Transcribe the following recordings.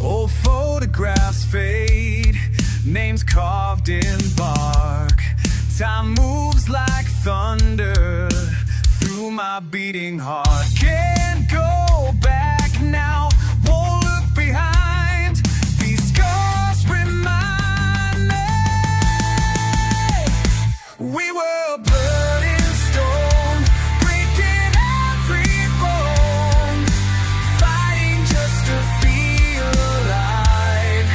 Old photographs fade, names carved in bark. Time moves like thunder through my beating heart. Can't go back now, won't look behind. These scars remind me we were blood and stone, breaking every bone, fighting just to feel alive.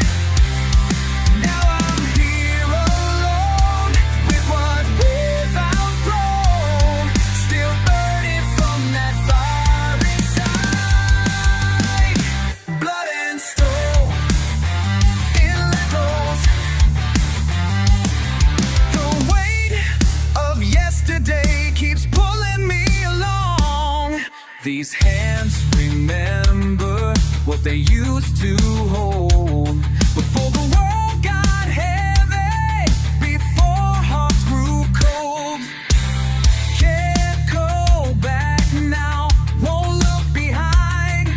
Now I'm here alone with what we've outgrown, still burning from that fire inside. Blood and stone in echoes. The weight of yesterday keeps pulling me along. These hands remember what they used to hold before the world got heavy, before hearts grew cold. Can't go back now, won't look behind.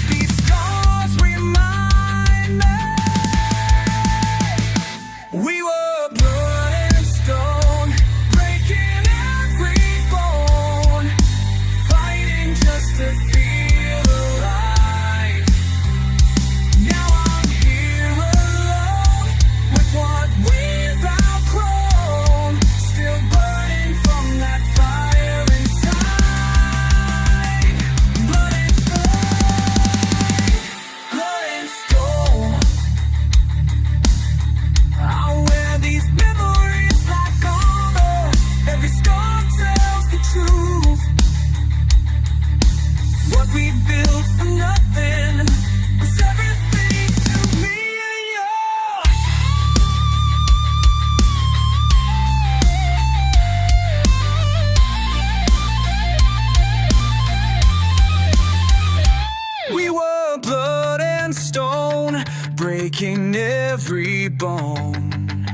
These scars remind me we were blood and stone, breaking every bone, fighting just to feel alive. Now I'm here alone with what we've outgrown, still burning from that fire inside. Blood and stone, I wear these memories like armor. Every scar tells the truth. What we built for nothing was everything to me and you. We were blood and stone, breaking every bone,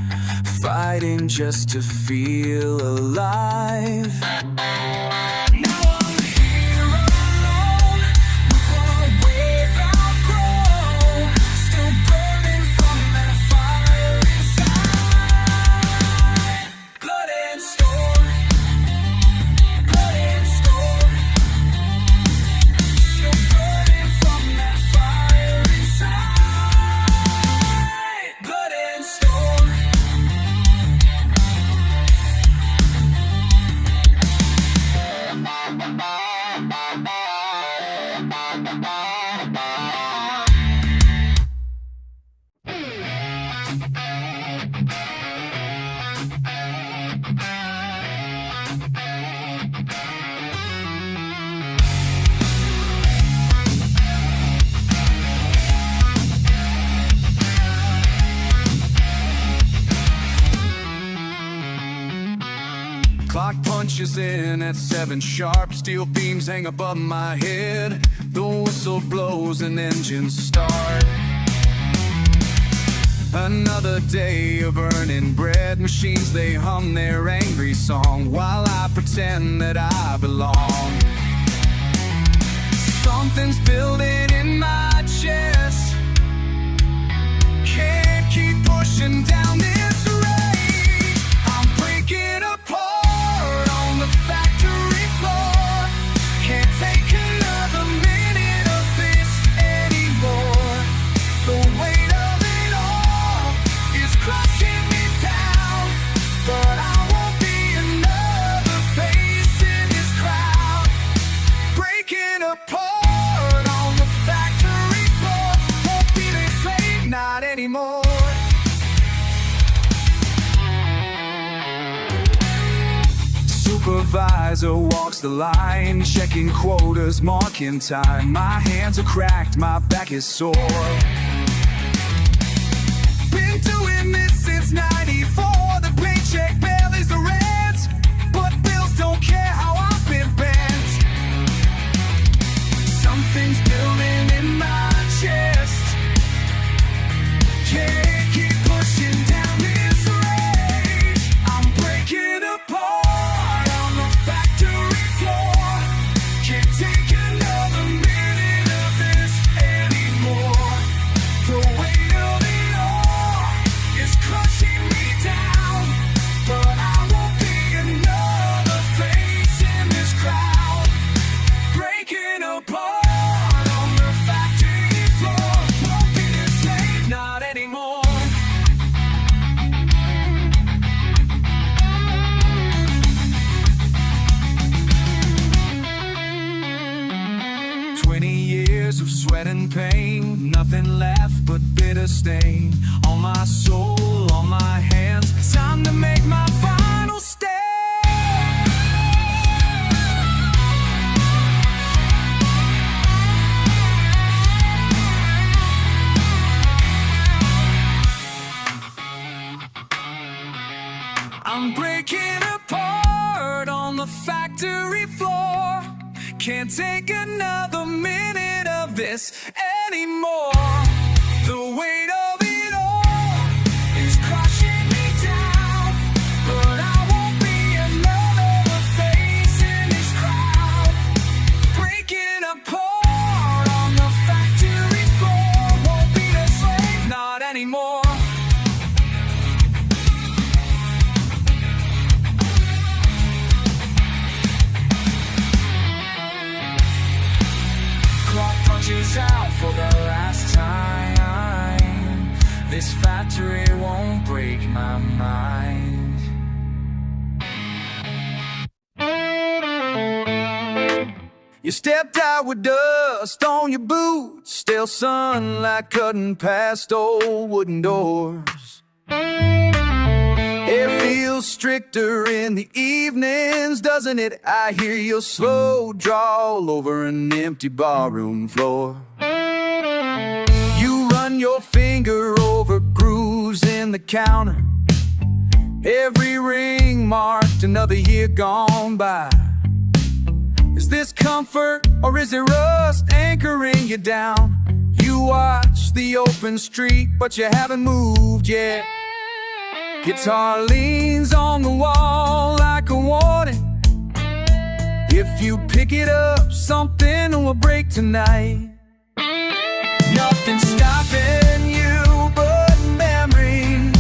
fighting just to feel alive. Now I'm here alone with what we've outgrown, still burning from that fire inside. Blood and stone, blood and stone, still burning from that fire inside. Blood and stone. Clock punches in at 7 sharp. Steel beams hang above my head. The whistle blows and engines start. Another day of earning bread. Machines, they hum their angry song while I pretend that I belong. Something's building in my chest. Can't keep pushing down this rage. I'm breaking apart on the factory floor. Can't take another minute of this anymore. The weight of it all is crushing me down, but I won't be another face in this crowd. Breaking apart on the factory floor. Won't be the slave, not anymore. Supervisor walks the line, checking quotas, marking time. My hands are cracked, my back is sore. Been doing this since '94. The paycheck barely's the rent. pain. Nothing left but bitter stain on my soul, on my hands. Time to make my final stand. I'm breaking apart on the factory floor. Can't take another minute of this anymore. The weight of it all is crushing me down, but I won't be another face in this crowd. Breaking apart on the factory floor. Won't be a slave, not anymore. Punches out for the last time. This factory won't break my mind. You stepped out with dust on your boots, still sunlight cutting past old wooden doors. It feels stricter in the evenings, doesn't it? I hear your slow drawl over an empty barroom floor. You run your finger over grooves in the counter. Every ring marked another year gone by. Is this comfort or is it rust anchoring you down? You watch the open street, but you haven't moved yet. Guitar leans on the wall like a warning. If you pick it up, something will break tonight. Nothing's stopping you but memory.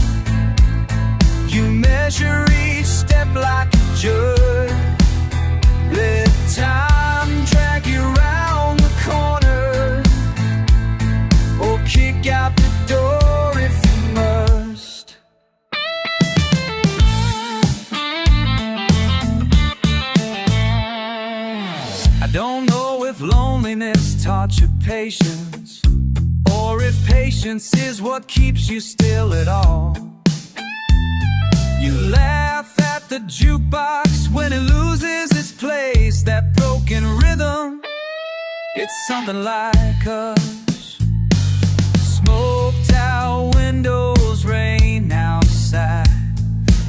You measure each step like a judge. Let time drag you around the corner, or kick out the door if you must. I don't know if loneliness taught you patience, or if patience is what keeps you still at all. You laugh at the jukebox when it loses its place. That broken rhythm, it's something like us. Smoked out windows, rain outside.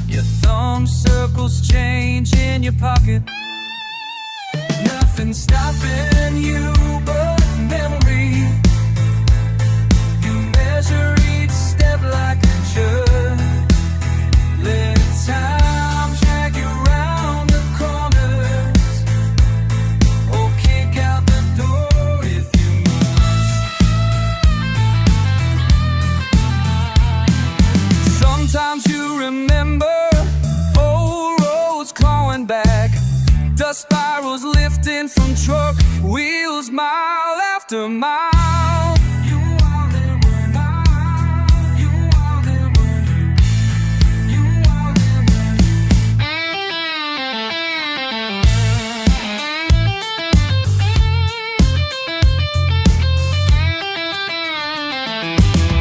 Your thumb circles change in your pocket. Nothing's stopping you but memory. You measure each step like a judge. Let time drag you round the corners, or kick out the door if you must. Sometimes you remember old roads clawing back, dust spirals lifting from truck wheels mile after mile. You are there when you are there when you are there when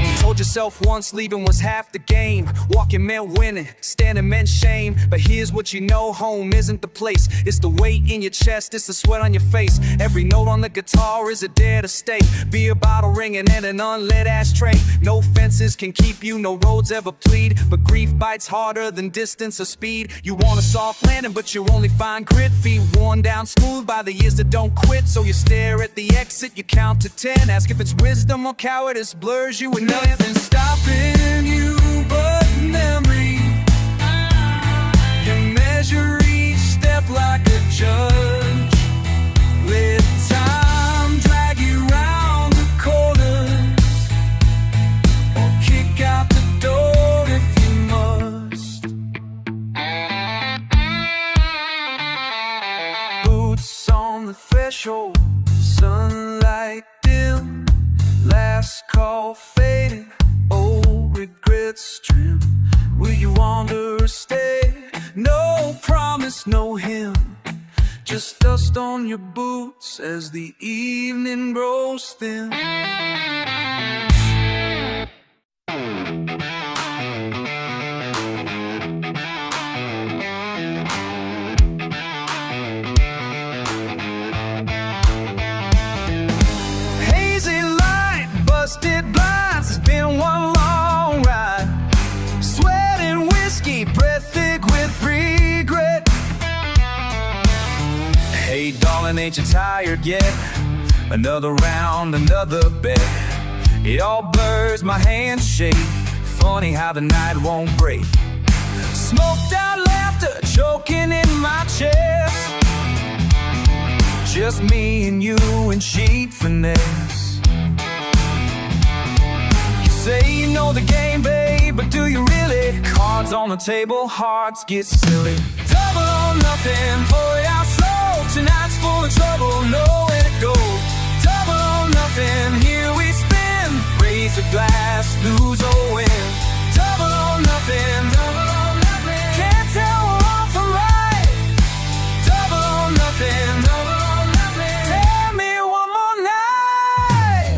you told yourself once leaving was half the game. Walking meant winning, standing meant shame. But here's what you know, home isn't the place. It's the weight in your chest, it's the sweat on your face. Every note on the guitar is a dare to stay. Beer bottle ringing and an unlit ashtray. No fences can keep you, no roads ever plead. But grief bites harder than distance or speed. You want a soft landing, but you only find grit. Feet worn down smooth by the years that don't quit. So you stare at the exit, you count to 10. Ask if it's wisdom or cowardice, blurs you with nothing stopping you but memory. You measure each step like a judge. Let time drag you round the corners, or kick out the door if you must. Boots on the threshold, sunlight dim, last call fading, old regrets trim. Will you wander or stay? No promise, no hymn, Just dust on your boots as the evening grows thin. Hazy light, busted blinds, it's been one long ride. Sweat and whiskey, breath thick with regret. Hey darling, ain't you tired yet? Another round, another bet. It all blurs, my hands shake. Funny how the night won't break. Smoked out laughter choking in my chest. Just me and you and cheap finesse. You say you know the game, babe, but do you really? Cards on the table, hearts get silly. Double or nothing, pour it out slow. Tonight's full of trouble, nowhere to go. Double or nothing, here we spin. Raise a glass, lose or win. Double or nothing, double or nothing. Can't tell wrong from right. Double or nothing, double or nothing. Tell me one more night.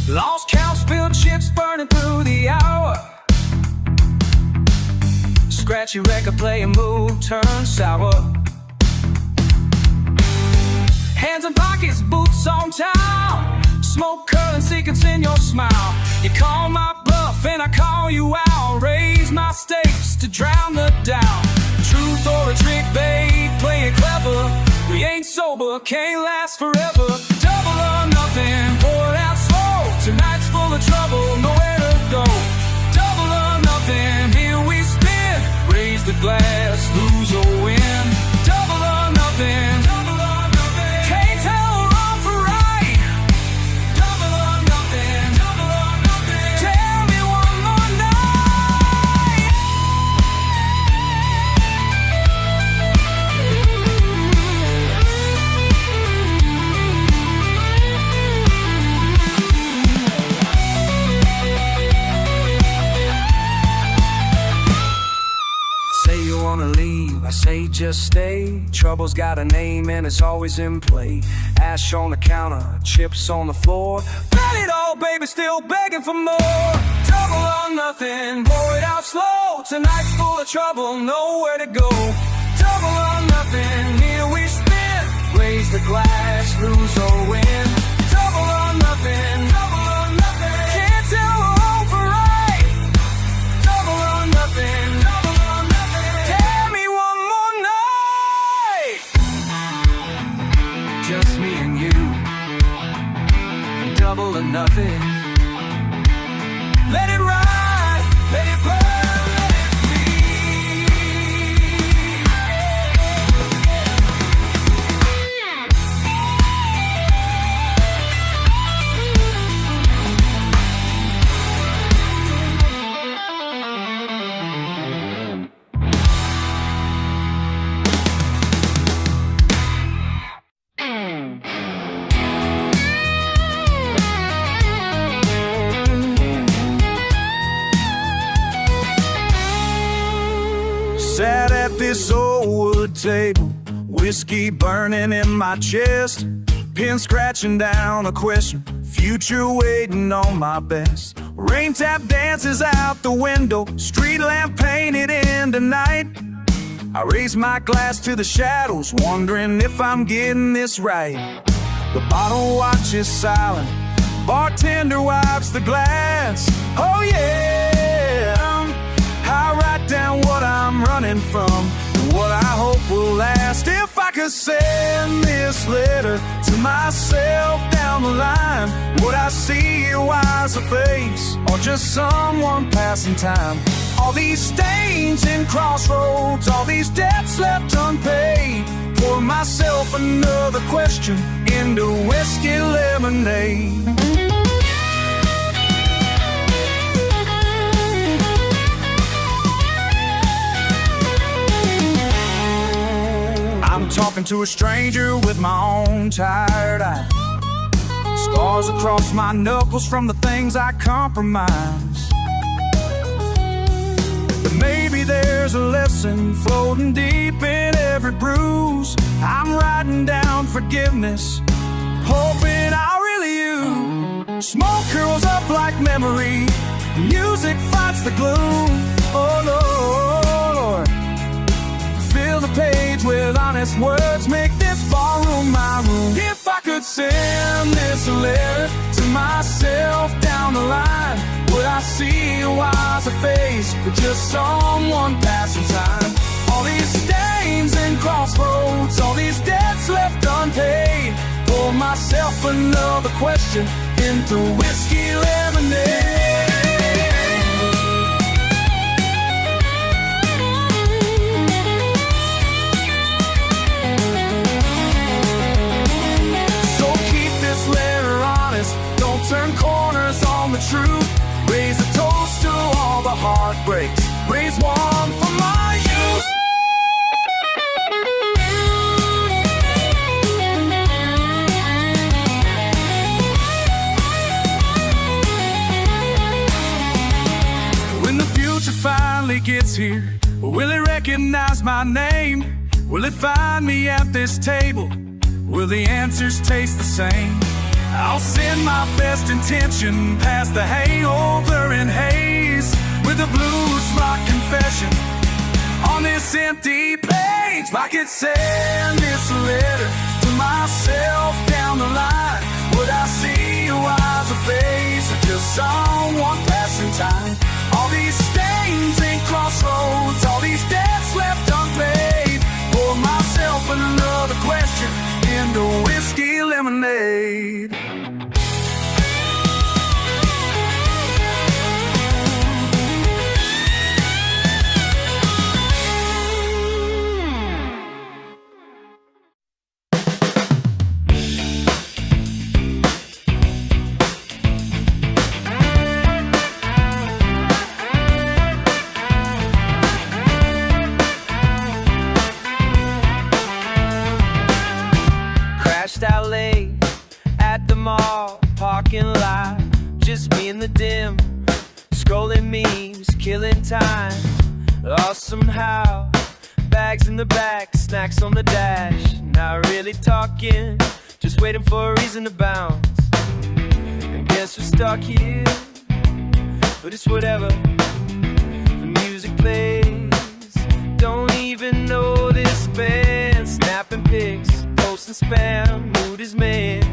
Lost count, spilled chips burning through the hour. Scratchy record player move, turn sour. Hands in pockets, boots on town. Smoke currency can send your smile. You call my bluff and I call you out. Raise my stakes to drown the doubt. Truth or a trick, babe, playing clever. We ain't sober, can't last forever. Double or nothing, pour it out slow. Tonight's full of trouble, nowhere to go. Double or nothing, here we spin. Raise the glass, lose or win. Double or nothing, double or nothing. Can't tell wrong from right. Double or nothing, double or nothing. Tell me one more night. Say you wanna leave, I say just stay. Trouble's got a name and it's always in play. Ash on the counter, chips on the floor. Bet it all, baby, still begging for more. Double or nothing, pour it out slow. Tonight's full of trouble, nowhere to go. Double or nothing, here we spin. Raise the glass, lose or win. Double or nothing, double or nothing. Can't tell wrong from right. Double or nothing, double or nothing. Tell me one more night. Just me and you. Double or nothing. Let it ride, let it burn, let it Sat at this old wood table, whiskey burning in my chest, pen scratching down a question, future waiting on my best. Rain tap dances out the window, street lamp painted in the night. I raise my glass to the shadows, wondering if I'm getting this right. The bottle watches silent, bartender wipes the glass. Oh yeah, I write down what I'm running from and what I hope will last. If I could send this letter to myself down the line, would I see a wiser face or just someone passing time? All these stains in crossroads, all these debts left unpaid. Pour myself another question into whiskey lemonade. I'm talking to a stranger with my own tired eyes. Scars across my knuckles from the things I compromise. But maybe there's a lesson floating deep in every bruise. I'm writing down forgiveness, hoping I'll really you. Smoke curls up like memory, music fights the gloom. Oh Lord, fill the page with honest words, make this ballroom my room. If I could send this letter to myself down the line, would I see a wiser face or just someone passing time? All these stains and crossroads, all these debts left unpaid. Pour myself another question into whiskey lemonade. So keep this letter honest, don't turn corners on the truth. Raise a toast to all the heartbreaks, raise one for my youth. When the future finally gets here, will it recognize my name? Will it find me at this table? Will the answers taste the same? I'll send my best intention past the hangover and haze, with a blues rock confession on this empty page. If I could send this letter to myself down the line, would I see a wiser face or just someone passing time? All these stains and crossroads, all these debts left unpaid. Pour myself another question into whiskey lemonade. Out late at the mall parking lot, just me in the dim, scrolling memes, killing time. Lost somehow, bags in the back, snacks on the dash. Not really talking, just waiting for a reason to bounce. And guess we're stuck here, but it's whatever. The music plays, don't even know this band. Snapping pics, posting spam, mood is made.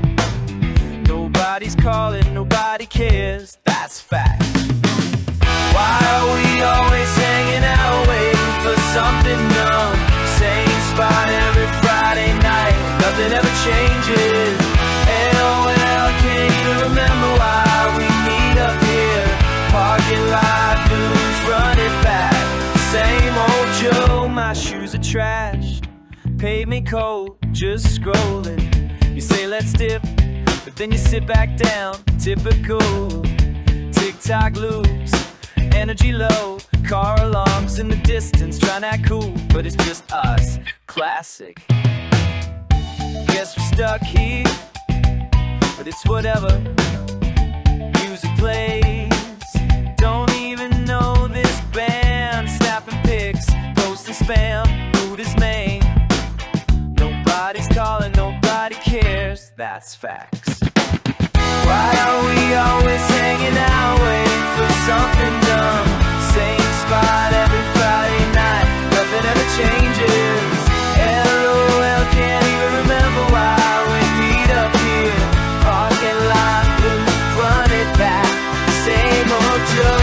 Nobody's calling, nobody cares, that's fact. Why are we always hanging out, waiting for something dumb? Same spot every Friday night, nothing ever changes. LOL, can't even remember why we meet up here. Parking lot news, run it back. Same old Joe, my shoes are trashed, pavement cold, just scrolling. You say let's dip, but then you sit back down. Typical TikTok loops, energy low, car alarms in the distance, trying to act cool, but it's just us. Classic. Guess we're stuck here, but it's whatever. Music plays, don't even know this band. Snapping pics, posting spam, mood is made. Nobody's calling, nobody cares, that's facts. Why are we always hanging out, waiting for something dumb? Same spot every Friday night, nothing ever changes. LOL, can't even remember why we meet up here. Parking lot blues, run it back. Same old Joe.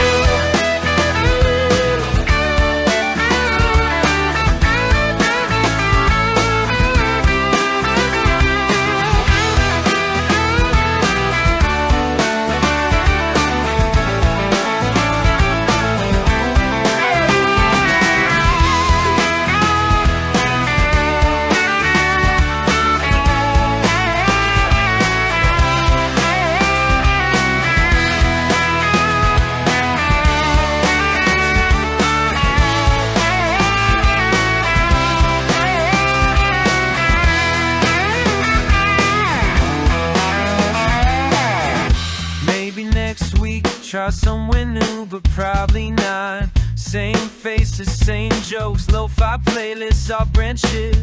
try somewhere new, but probably not. Same faces, same jokes, lo-fi playlists, all branches.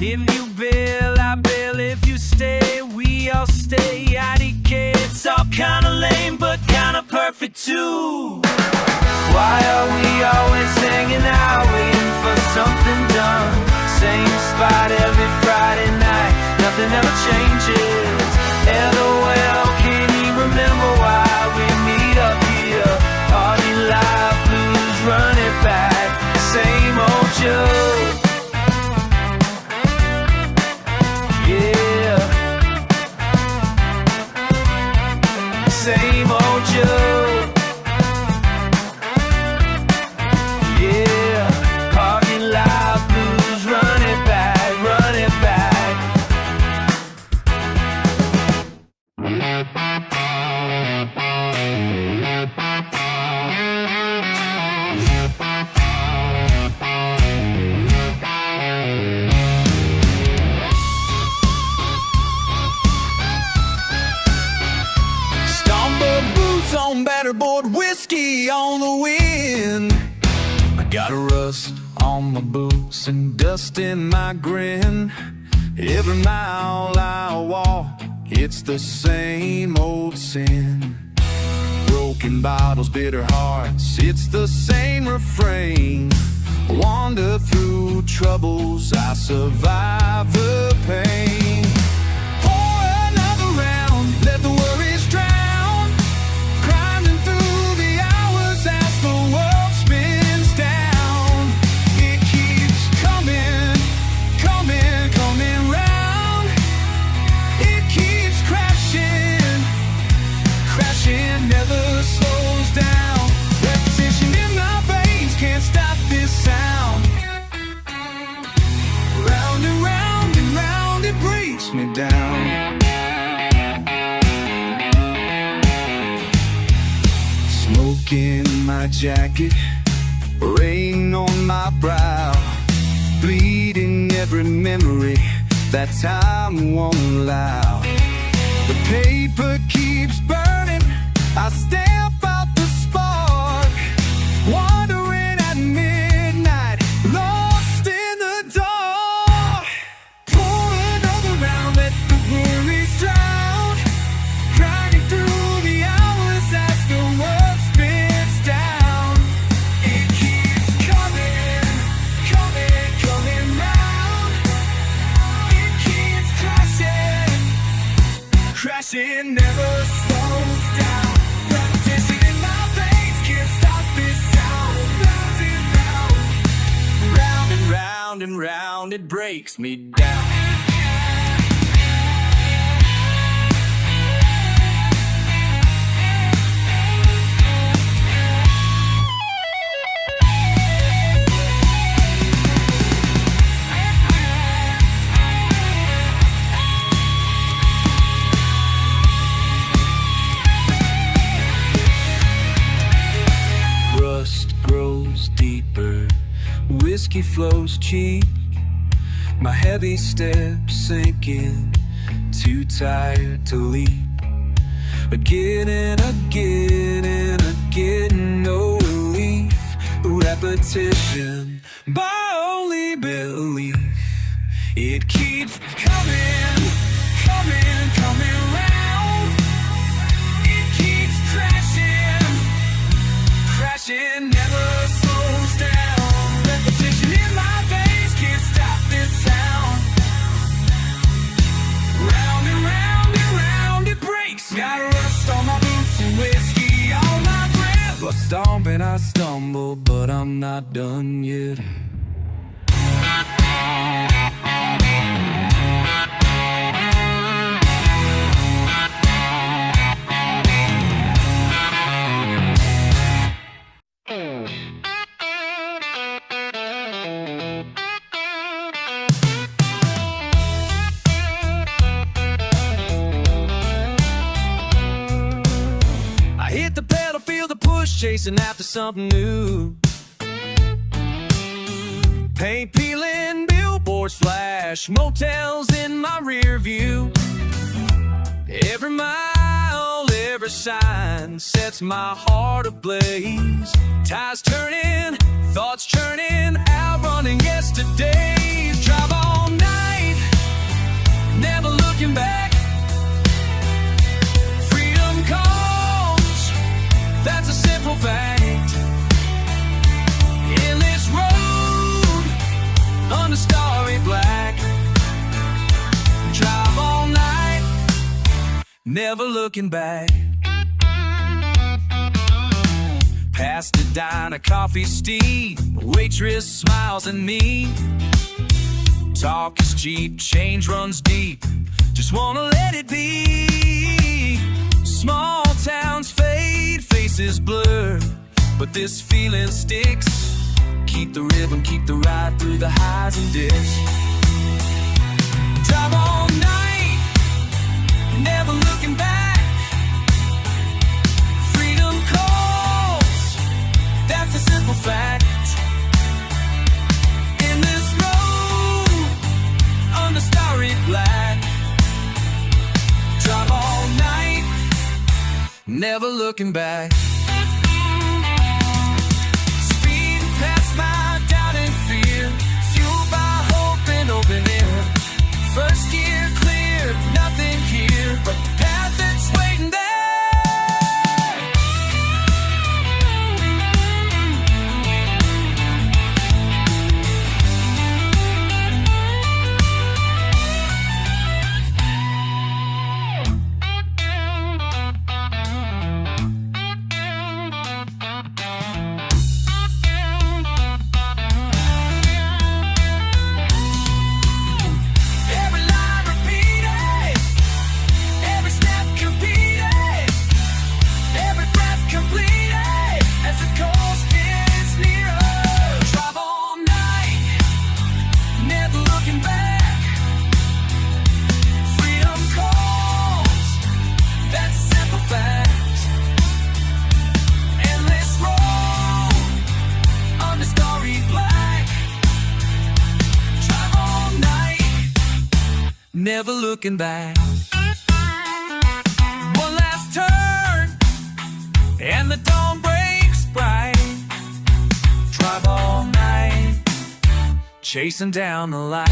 If you bail, I bail. If you stay, we all stay. IDK, it's all kinda lame, but kinda perfect too. Why are we always hanging out, waiting for something done? Same spot every Friday night, nothing ever changes. LOL, can't even remember why we meet up here. Party live, blues, run it back, same old joke. Yeah, same old joke. Yeah, party live, blues, run it back, run it back. Stomper boots on batterboard, whiskey on the wind. I got rust on my boots and dust in my grin. Every mile I walk, it's the same old sin. Broken bottles, bitter hearts, it's the same refrain. Wander through troubles, I survive the pain. Pour another round, let the worries drown. Climbing through the hours as the world spins down. It keeps coming, coming, coming round. It keeps crashing, crashing, never slows down. Repetition in my veins can't stop this sound. Round and round and round, it breaks me down. Smoke in my jacket, rain on my brow, bleeding every memory that time won't allow. The paper keeps burning, I stamp out the spark, wandering at midnight, lost in the dark. Pour another round, let the worries drown. Grinding through the hours as the world spins down. It keeps coming, coming, coming round. It keeps crashing, crashing, never slows down. Repetition in my veins can't stop this sound. Round and round, round and round and round, it breaks me down. Rust grows deeper, whiskey flows cheap. My heavy steps sinking, too tired to leap. Again and again and again, no relief. Repetition, my only belief. It keeps coming, coming, coming round. It keeps crashing, crashing, never slows down. Repetition in my veins can't stop this sound. Round and round and round, it breaks. Got rust on my boots and whiskey on my breath. I stomp and I stumble, but I'm not done yet. I hit the pedal, feel the push, chasing after something new. Paint peeling, billboards flash, motels in my rear view. Every mile, every sign sets my heart ablaze. Tides turning, thoughts churning, outrunning yesterdays. Drive all night, never looking back. Freedom calls, that's a simple fact. In this road, under starry black. Drive all night, never looking back. Past the diner, coffee steep, waitress smiles at me. Talk is cheap, change runs deep, just wanna let it be. Small towns fade, faces blur, but this feeling sticks. Keep the rhythm, keep the ride through the highs and dips. Drive all night, never looking back. Freedom calls, that's a simple fact. In this road, under starry black. Drive all night, never looking back. Speed past my doubt and fear, fueled by hope and open air. First gear clear, nothing here but the path that's waiting there. Never looking back. One last turn, and the dawn breaks bright. Drive all night, chasing down the light.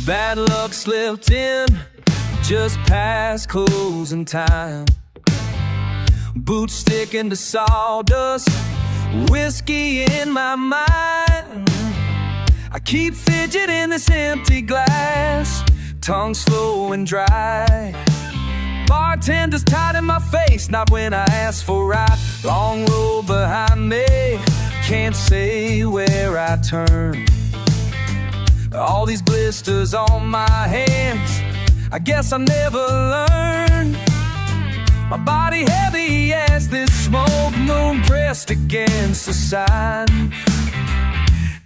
Bad luck slipped in just past closing time. Boots sticking to sawdust, whiskey in my mind. I keep fidgeting this empty glass, tongue slow and dry. Bartender's tied in my face, not when I ask for right. Long road behind me, can't say where I turn. All these blisters on my hands, I guess I never learned. My body heavy as this smoke, moon pressed against the sign.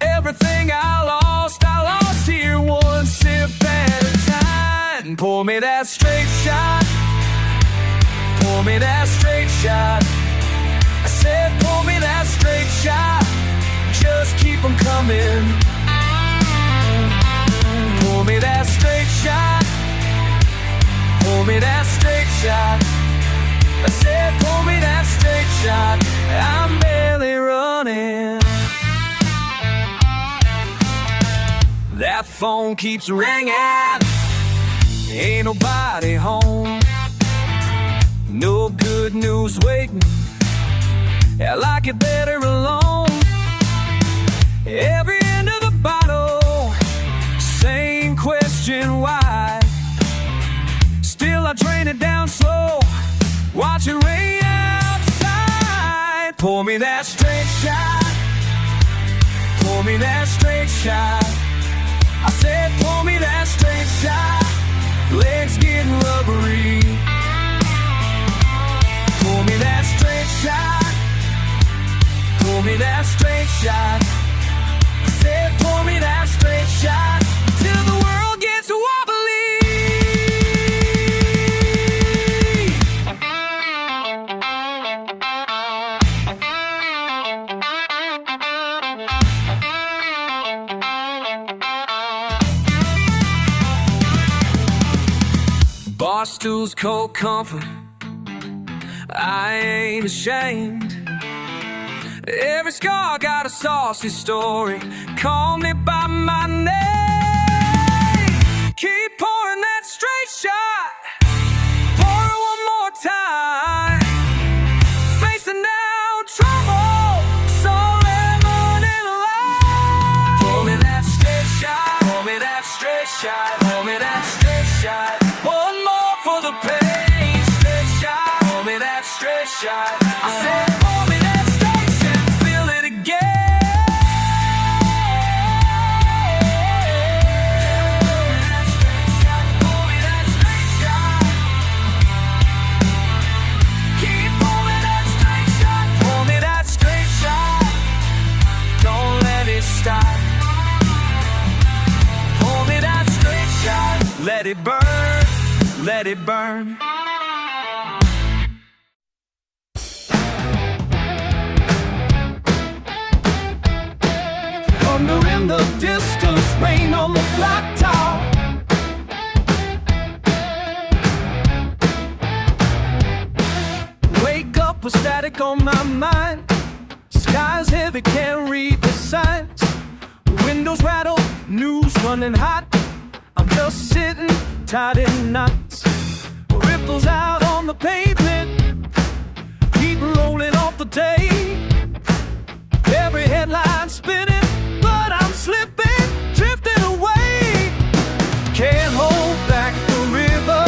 Everything I lost here, one sip at a time. Pour me that straight shot, pour me that straight shot. I said pour me that straight shot, just keep 'em coming. Pour me that straight shot, pour me that straight shot. I said pour me that straight shot, I'm barely running. That phone keeps ringing, ain't nobody home. No good news waiting, I like it better alone. Every end of the bottle, same question why. Still I drain it down slow, watch it rain outside. Pour me that straight shot, pour me that straight shot. I said pour me that straight shot, legs getting rubbery. Pour me that straight shot, that straight shot. Said, pour me that straight shot till the world gets wobbly. Bar stools, cold comfort, I ain't ashamed. Every scar got a saucy story. Call me by my name. Keep pouring that straight shot. Pour it one more time. Facing down trouble, so lemon in a lie. Pour me that straight shot. Pour me that straight shot. Pour me that straight shot. One more for the pain. Straight shot. Pour me that straight shot. I said, pour me that straight shot. Feel it again. Pour me that straight shot. Keep pouring that straight shot. Pour me that straight shot. Don't let it stop. Pour me that straight shot. Let it burn. Let it burn. Thunder in the distance, rain on the flat top. Wake up with static on my mind. Sky's heavy, can't read the signs. Windows rattle, news running hot. I'm just sitting tied in knots. Ripples out on the pavement, heat rolling off the tape. Every headline spinning, but I'm slipping, drifting away. Can't hold back the river,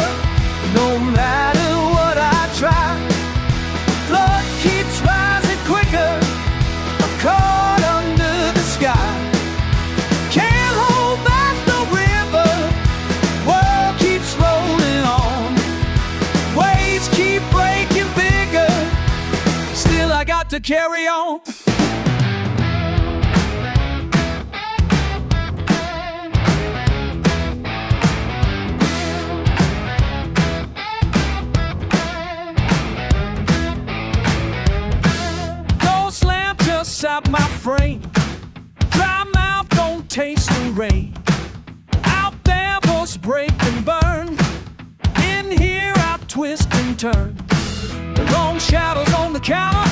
no matter what I try. Flood keeps rising quicker, I'm caught under the sky. Can't hold back the river, world keeps rolling on. Waves keep breaking bigger, still I got to carry on. Out my frame, dry mouth don't taste the rain. Out there boys break and burn, in here I twist and turn. The long shadows on the counter,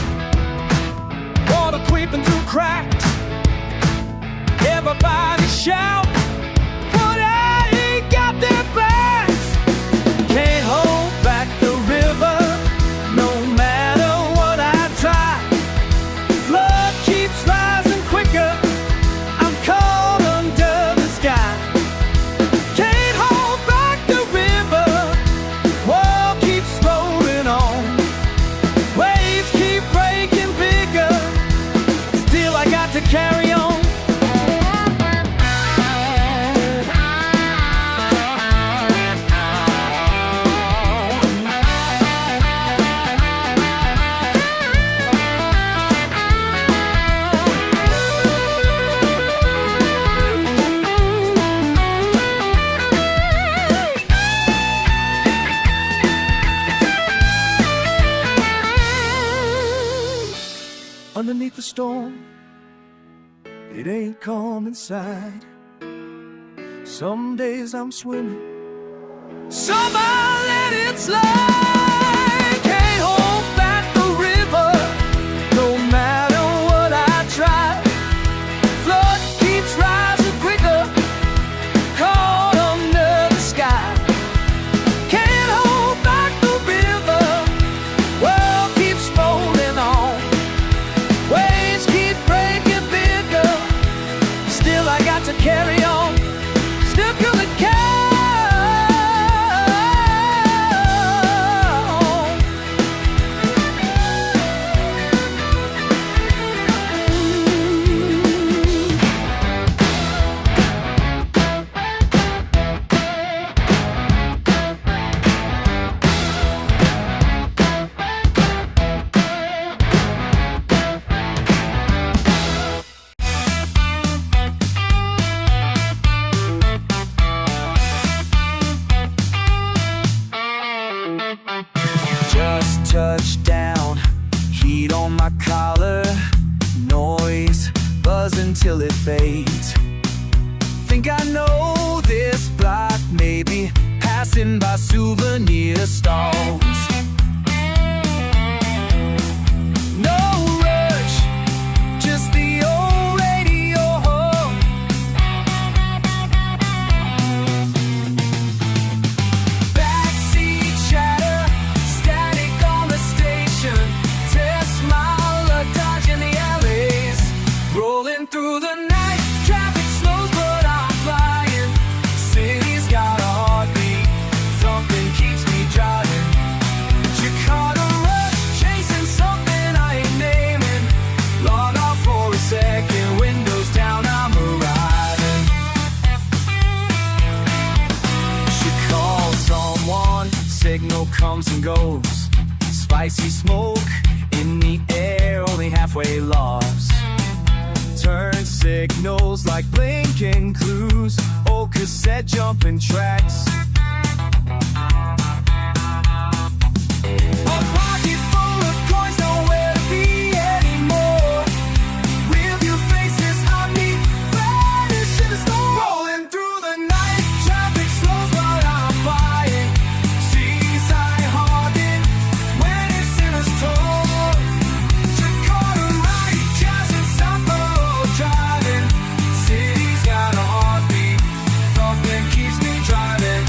water creeping through cracks. Everybody shout, but I ain't got their backs. Can't hold back the river, no matter what I try. Flood keeps rising quicker, I'm caught under the sky. Can't hold back the river, world keeps rolling on. Waves keep breaking bigger, still I got to carry on. Underneath the storm, it ain't calm inside. Some days I'm swimming, some I let it slide. Can't hold back the river, no matter what I try. Flood keeps rising quicker, caught under the sky. Can't hold back the river, world keeps rolling on. Waves keep breaking bigger, still I got to carry on. Still gonna carry. touchdown. Heat on my collar, noise, buzz until it fades. Think I know this block, maybe passing by souvenir stalls. No rush, just the old radio. Backseat chatter, static on the station. Test mile, dodging the alleys. Rolling through the night, traffic slows but I'm flying. City's got a heartbeat, something keeps me driving. Chicago rush, chasing something I ain't naming. Log off for a second, windows down, I'm arriving. Should call someone, signal comes and goes. Spicy smoke in the air, only halfway lost. Turn signals like blinking clues. Old cassette jumping tracks. A pocket full of coins, nowhere to be anymore. Rearview faces, omni, vanish in the storm. Rolling through the night, traffic slows but I'm flying. Seaside haunted when it's in a storm. Chicago right, jazz and samba driving. City's got a heartbeat, something keeps me driving.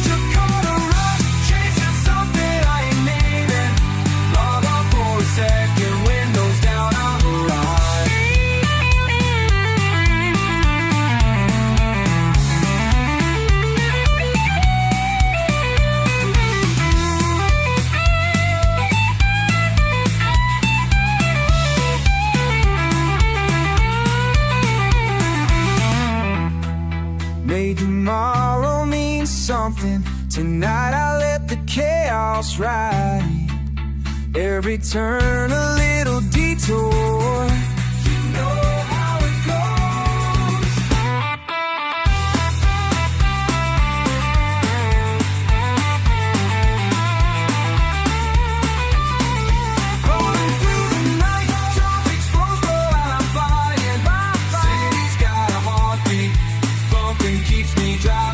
Chicago rush, chasing something I ain't naming. Log off for a second, windows down, I'm May tomorrow mean something. Tonight I let the chaos ride. Every turn a little detour. You know how it goes. Rolling through the night, traffic slows but I'm flying. City's got a heartbeat, something keeps me driving.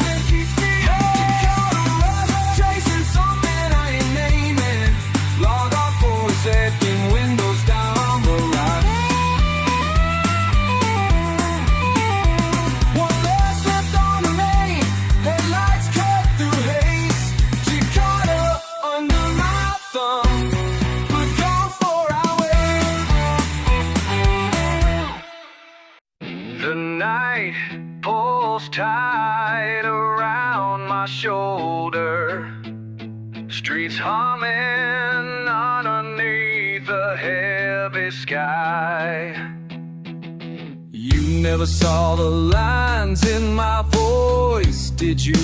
Chasing something I ain't naming. Log off for a second, windows down, we're riding. One last left on the main, headlights cut through haze. Chicago under my thumb, we're gone for our way. The night pulls tight around my shoulder. Streets humming underneath a heavy sky. You never saw the lines in my voice, did you?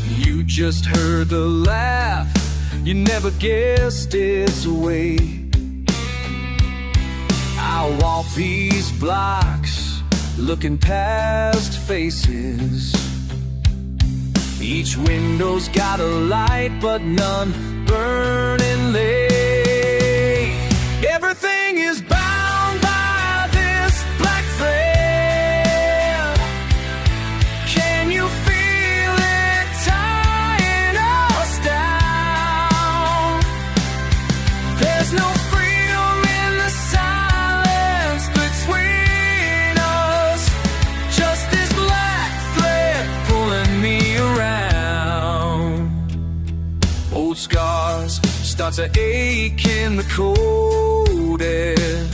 You just heard the laugh, you never guessed its weight. I walk these blocks, looking past faces. Each window's got a light, but none burning late. Everything is bound by this black thread. Can you feel it tying us down? There's no freedom in the silence between us. Just this black thread pulling me around. Old scars start to ache in the cold air.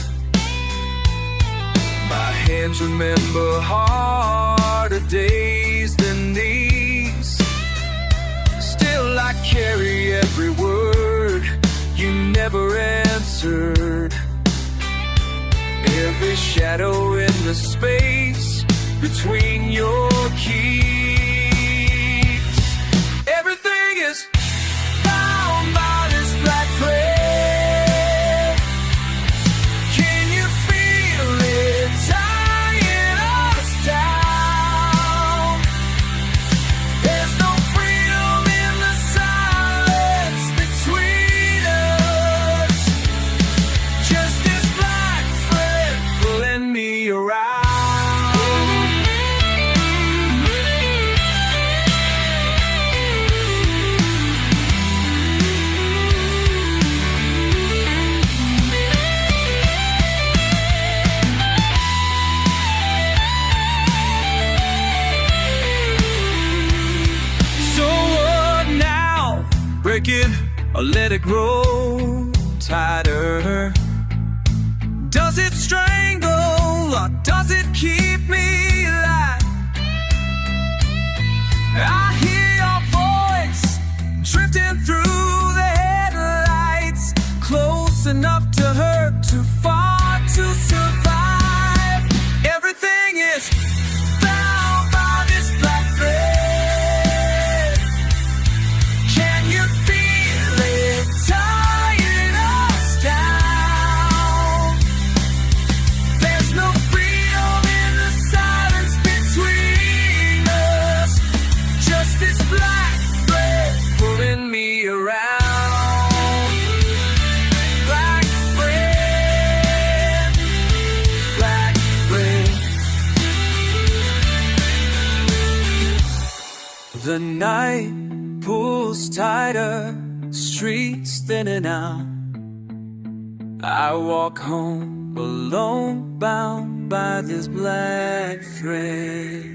My hands remember harder days than these. Still I carry every word you never answered. Every shadow in the space between your keys. Everything is bound by this black thread. Can you feel it tying us down? There's no freedom in the silence break it or let it grow tighter? Does it strangle or does it keep me alive? I hear your voice drifting through the headlights, close enough to hurt, too far to survive. Everything is bound by this black thread. Can you feel it tying us down? There's no freedom in the silence between us, just this black thread pulling me around. Black thread, black thread. The night pulls tighter, streets thinning out. I walk home alone, bound by this black thread.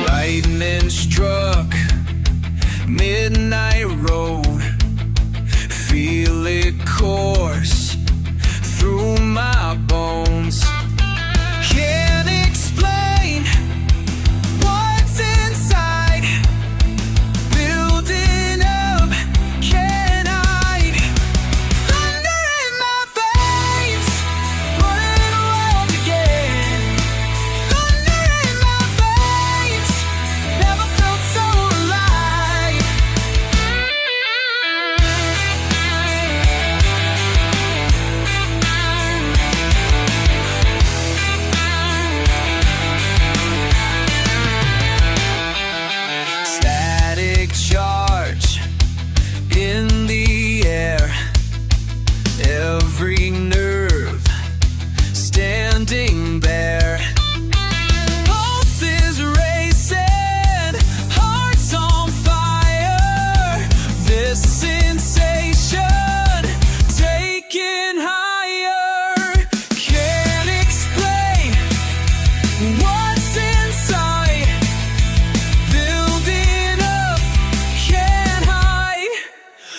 Lightning struck midnight road, feel it course through my bones. Can't explain what's inside, building up, can't hide. Thunder in my veins, running wild again. Thunder in my veins, never felt so alive. Static charge in the air, every nerve standing bare. Pulses racing, hearts on fire. This sensation taking higher. Can't explain what's inside, building up, can't hide.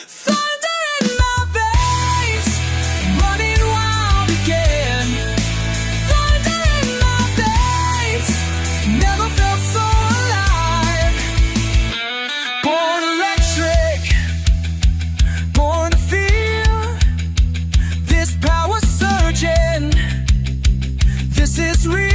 Thunder in my veins, running wild again. Thunder in my veins, never felt so alive. Born electric, born to feel this power surging. This is real.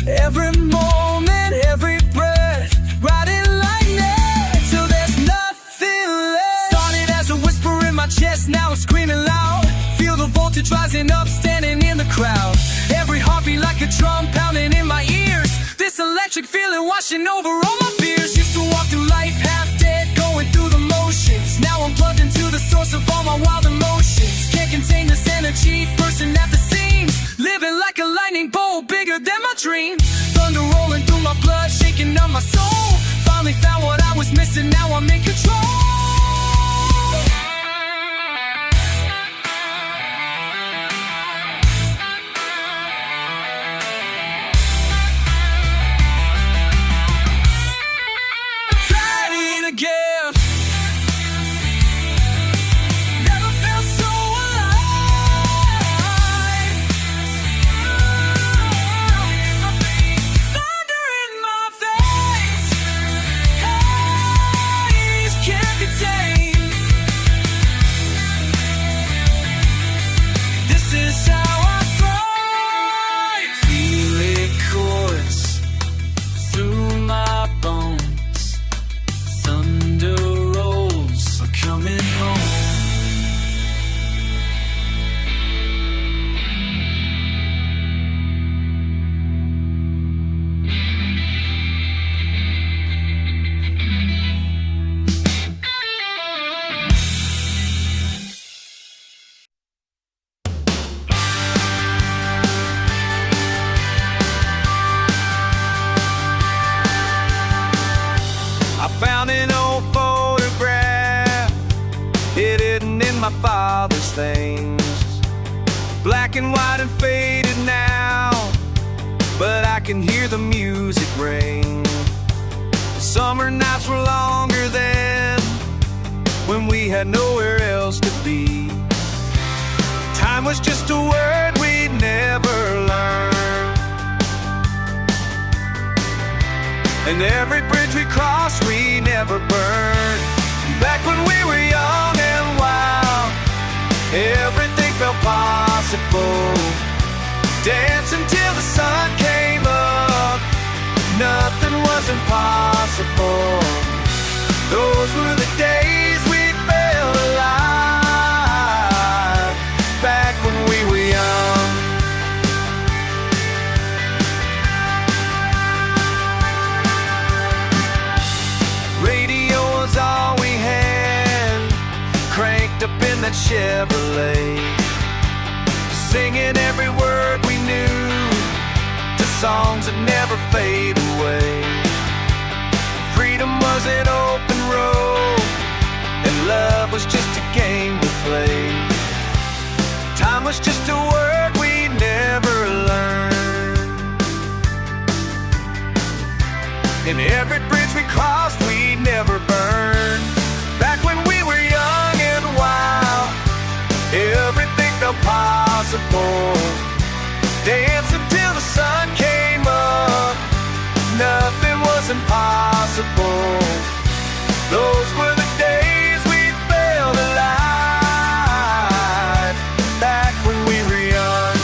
Every moment, every breath, riding lightning till there's nothing left. Started as a whisper in my chest, now it's screaming loud. Feel the voltage rising up, standing in the crowd. Every heartbeat like a drum pounding in my ears. This electric feeling washing over all my fears. Used to walk through life half dead, going through the motions. Now I'm plugged into the source of all my wild emotions. Can't contain this energy, bursting at the seams. Living like a lightning bolt, bigger than my dreams. Thunder rolling through my blood, shaking up my soul. Finally found what I was missing, now I'm in control. Try it again. Never felt so alive. Thunder in my veins, haze can't be tamed. things. Black and white and faded now, but I can hear the music ring. Summer nights were longer then, when we had nowhere else to be. Time was just a word we'd never learned, and every bridge we crossed we never burned. Back when we were young and wild, everything felt possible. Dance until the sun came up, nothing was impossible. Those were the days we felt alive, back when we were young. Radio was all we had, cranked up in that Chevrolet, singing every word we knew to songs that never fade away. Freedom was an open road, and love was just a game to play. Time was just a word we never learned, and every bridge we crossed we never burned. Back when we were young and wild, everything felt possible. Dance until the sun came up, nothing was impossible. Those were the days we felt alive, back when we were young.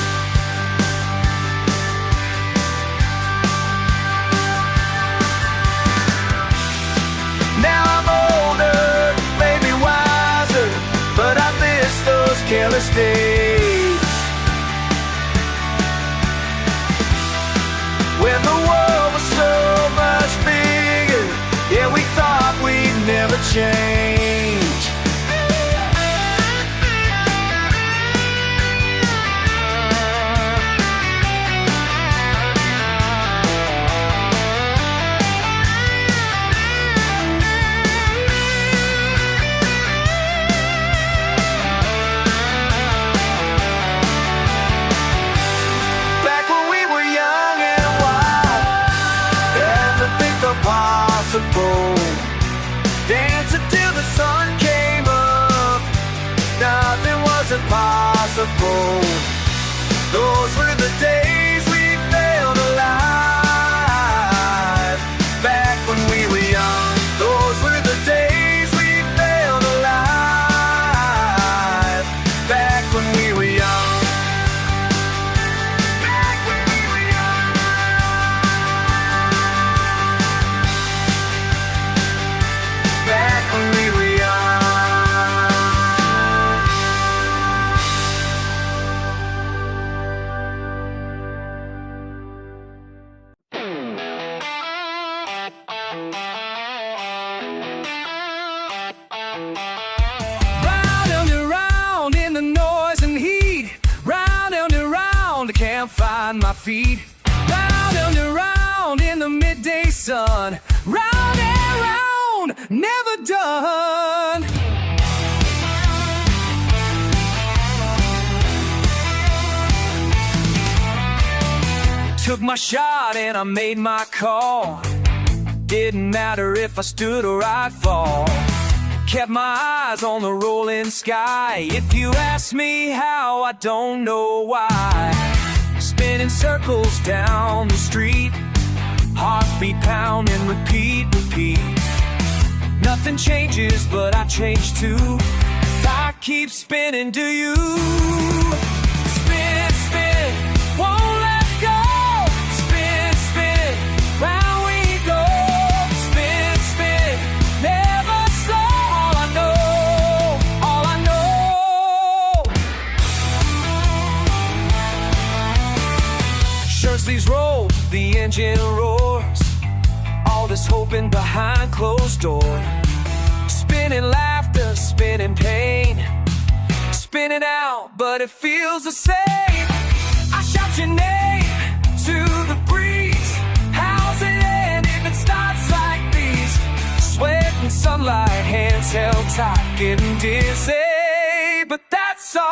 Now I'm older, maybe wiser, but I miss those careless days, when the world was so much bigger. Yeah, we thought we'd never change. Back when we were young and wild, everything felt possible. Dance until the sun came up, nothing was impossible. Those were the days we felt alive, back when we were young. Those were the days we felt alive, back when we were young. Back when we were young. Back when we were young. Round and around in the noise and heat, round and around, I can't find my feet. Round and around in the midday sun, round and round, never done. Took my shot and I made my call. Didn't matter if I stood or I'd fall. Kept my eyes on the rolling sky. If you ask me how, I don't know why. Spinning circles down the street, heartbeat pounding, repeat, repeat. Nothing changes, but I change too. If I keep spinning, do you? Spin, spin, won't let go. Spin, spin, round we go. Spin, spin, never slow. All I know, all I know. Shirt sleeves roll, the engine roars. All this hoping behind closed doors. Spinning laughter, spinning pain. Spinning out, but it feels the same. I shout your name to the breeze. How's it end if it starts like these? Sweat and sunlight, hands held tight, getting dizzy. But that's all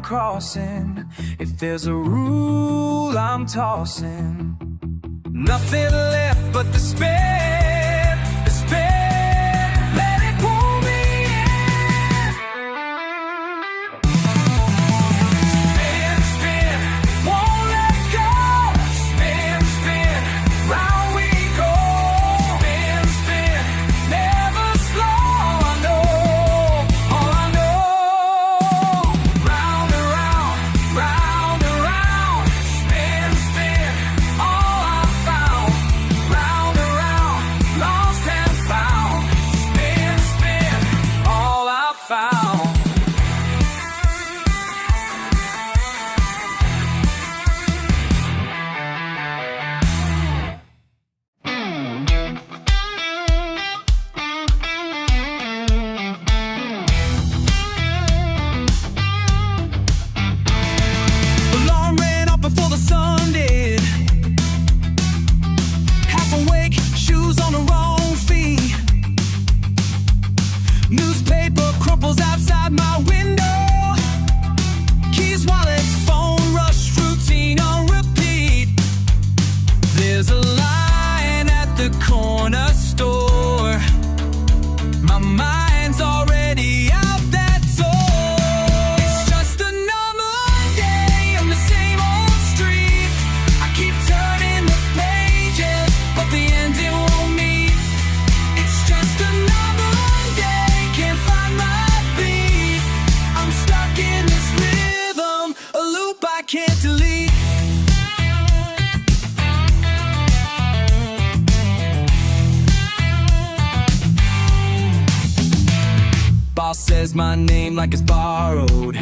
crossing. If there's a rule, I'm tossing. Nothing left but despair, despair. Let it pull me in. Spin, spin, won't let go. Spin, spin, round we go. Spin, spin, never slow. I know, all I know. Round and round, round and round. Spin, spin, all I found. Round and round, lost and found. Spin, spin, all I found. Alarm ran up before the sun did. Half awake, shoes on the wrong feet. Newspaper crumples outside my window. Keys, wallets, phone, rush, routine on repeat. There's a line at the corner store. My mind's already out that door. It's just another day on the same old street. I keep turning the pages, but the ending won't meet. It's just another day, can't find my beat. I'm stuck in this rhythm, a loop I can't delete. Boss says my name like it's borrowed.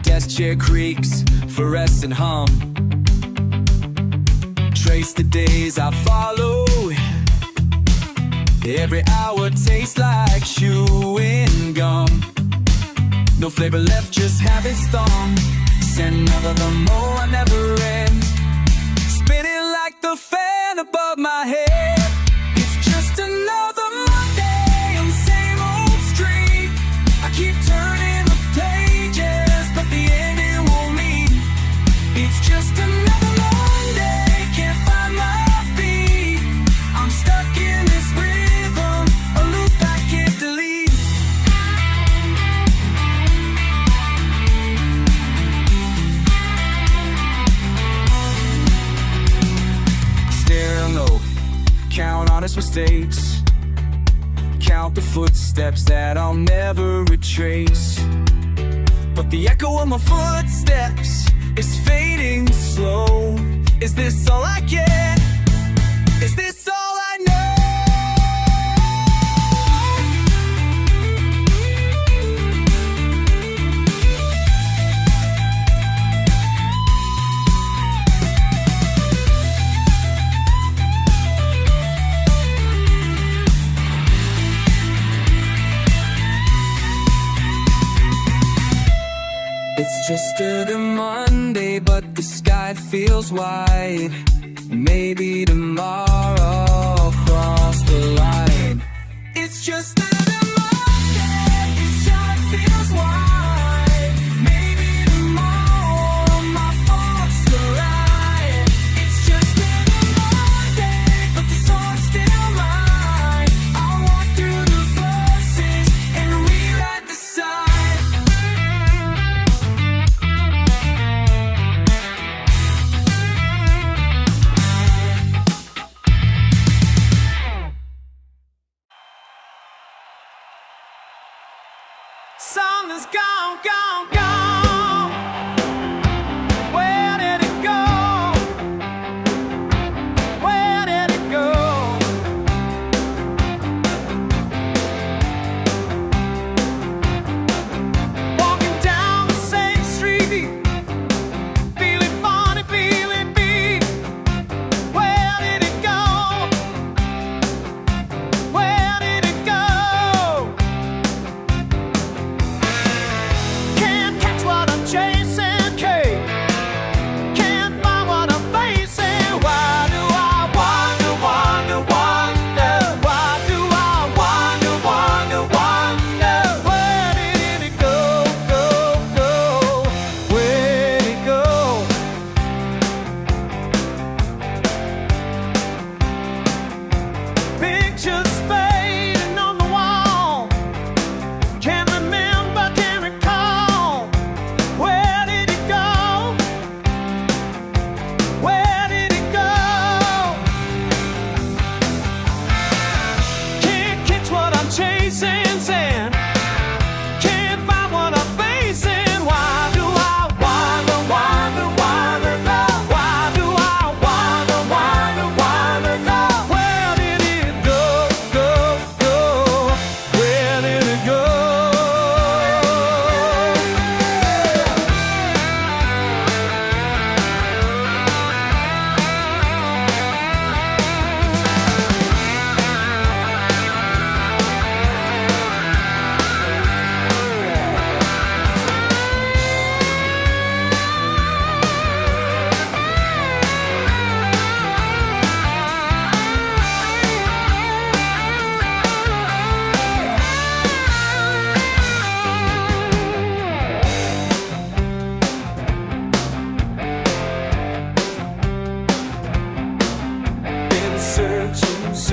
Desk chair creaks, fluorescent hum. Trace the days I follow. Every hour tastes like chewing gum. No flavor left, just habits thumb. Send another the more I never end. Spinning like the fan above my head. It's just another Monday on the same old street. I keep turning the pages, but the ending won't meet. It's just another Monday, can't find my beat. I'm stuck in this rhythm, a loop I can't delete. Stare low, count honest mistakes. Count the footsteps that I'll never retrace. But the echo of my footsteps is fading slow. Is this all I get? Is this all I know? It's just a Monday, but the sky feels wide. Maybe tomorrow I'll cross the line. It's just another Monday, the sky feels wide. Maybe tomorrow my thoughts collide. It's just another Monday, but the song's still mine. I'll walk through the verses and rewrite the sign.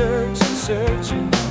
searching, searching.